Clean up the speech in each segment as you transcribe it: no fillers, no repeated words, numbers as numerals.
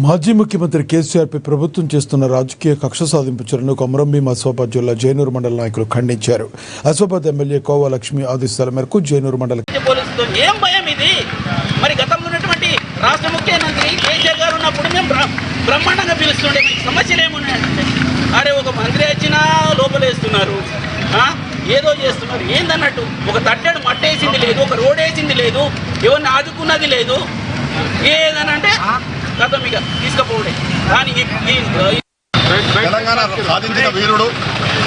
మాజీ ముఖ్యమంత్రి కేసీఆర్పై ప్రభుత్వం చేస్తున్న రాజకీయ కక్ష సాధింపు చర్యను కొమరంభీం ఆసిఫాబాద్ జిల్లా జైనూరు మండల నాయకులు ఖండించారు. ఆసిఫాబాద్ ఎమ్మెల్యే కోవా లక్ష్మి ఆదేశాల మేరకు జైనూరు మండల ఏం భయం ఇది? మరి గతంలో ఉన్నటువంటి రాష్ట్ర ముఖ్యమంత్రి కేసీఆర్ గారు ఉన్నప్పుడు మేము బ్రహ్మాండంగా పిలుస్తుండే సమస్యలు ఏమున్నాయంటే, అరే ఒక మంత్రి వచ్చినా లోపలేస్తున్నారు, ఏదో చేస్తున్నారు. ఏందన్నట్టు ఒక తట్టెడు మట్టేసింది లేదు, ఒక రోడ్ వేసింది లేదు, ఎవరిని ఆదుకున్నది లేదు. ఏదనంటే గతం ఇక తీసుకుపోవడే. కానీ తెలంగాణ సాధించిన వీరుడు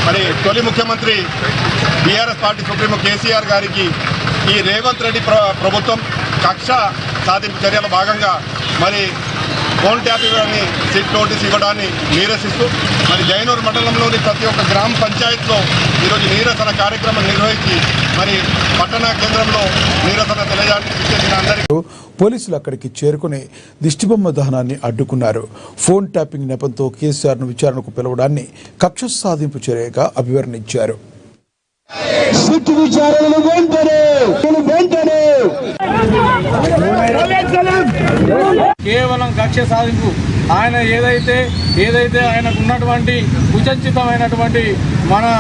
మరి తొలి ముఖ్యమంత్రి బీఆర్ఎస్ పార్టీ సుప్రీమో కేసీఆర్ గారికి ఈ రేవంత్ రెడ్డి ప్రభుత్వం కక్ష సాధింపు చర్యల భాగంగా మరి ఫోన్ ట్యాపింగ్ అని సిట్ నోటీస్ ఇవ్వడాన్ని నిరసిస్తూ మరి జైనూరు మండలంలోని ప్రతి ఒక్క గ్రామ పంచాయతీలో ఈరోజు నిరసన కార్యక్రమం నిర్వహించి మరి పట్టణ కేంద్రంలో నిరసన తెలియజేసిన అందరికీ పోలీసులు అక్కడికి చేరుకుని దిష్టిబొమ్మ దహనాన్ని అడ్డుకున్నారు. ఫోన్ ట్యాపింగ్ నెపంతో కేసీఆర్ను విచారణకు పిలవడాన్ని కక్ష సాధింపు చర్యగా అభివర్ణించారు. కేవలం కక్ష సాధింపు. ఆయన ఏదైతే ఆయనకు ఉన్నటువంటి కుచంచితమైనటువంటి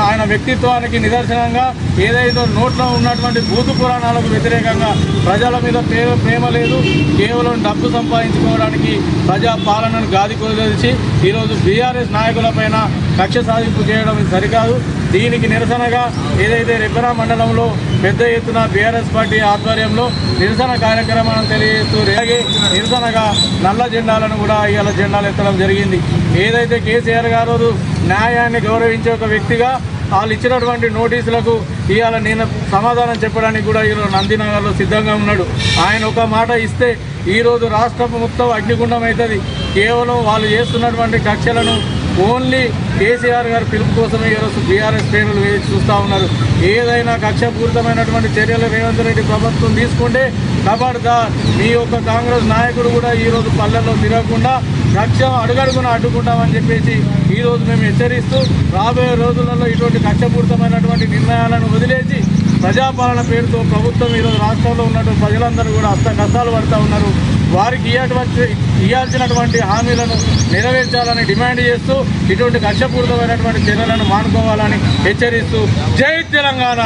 ఆయన వ్యక్తిత్వానికి నిదర్శనంగా ఏదైతే నోట్లో ఉన్నటువంటి భూత పురాణాలకు వ్యతిరేకంగా ప్రజల మీద ప్రేమ లేదు, కేవలం డబ్బు సంపాదించుకోవడానికి ప్రజా పాలనను గాది కొదిలేసి ఈరోజు బీఆర్ఎస్ నాయకులపైన కక్ష సాధింపు చేయడం సరికాదు. దీనికి నిరసనగా ఏదైతే రెబ్బెన మండలంలో పెద్ద ఎత్తున బీఆర్ఎస్ పార్టీ ఆధ్వర్యంలో నిరసన కార్యక్రమాలను తెలియజేస్తూ నిరసనగా నల్ల జెండాలను కూడా ఇవాళ జెండాలు ఎత్తడం జరిగింది. ఏదైతే కేసీఆర్ గారు న్యాయాన్ని గౌరవించే ఒక వ్యక్తిగా వాళ్ళు ఇచ్చినటువంటి నోటీసులకు ఇవాళ నేను సమాధానం చెప్పడానికి కూడా ఈరోజు నందినగర్లో సిద్ధంగా ఉన్నాడు. ఆయన ఒక మాట ఇస్తే ఈరోజు రాష్ట్రం మొత్తం అగ్నిగుండం అవుతుంది. కేవలం వాళ్ళు చేస్తున్నటువంటి కక్షలను ఓన్లీ కేసీఆర్ గారి పిలుపు కోసమే ఈరోజు బీఆర్ఎస్ శ్రేణులు వేసి చూస్తూ ఉన్నారు. ఏదైనా కక్షపూరితమైనటువంటి చర్యలు రేవంత్ రెడ్డి ప్రభుత్వం తీసుకుంటే ఖబర్దార్ మీ యొక్క కాంగ్రెస్ నాయకుడు కూడా ఈరోజు పల్లెల్లో తిరగకుండా కక్ష అడుగడుగున అడ్డుకుంటామని చెప్పేసి ఈరోజు మేము హెచ్చరిస్తూ రాబోయే రోజులలో ఇటువంటి కక్షపూరితమైనటువంటి నిర్ణయాలను వదిలేసి ప్రజాపాలన పేరుతో ప్రభుత్వం ఈరోజు రాష్ట్రంలో ఉన్నటువంటి ప్రజలందరూ కూడా కష్టాలు పడుతూ ఉన్నారు. వారికి ఇవ్వాల్సినటువంటి హామీలను నెరవేర్చాలని డిమాండ్ చేస్తూ ఇటువంటి కక్షపూరితమైనటువంటి చర్యలను మానుకోవాలని హెచ్చరిస్తూ జై తెలంగాణ.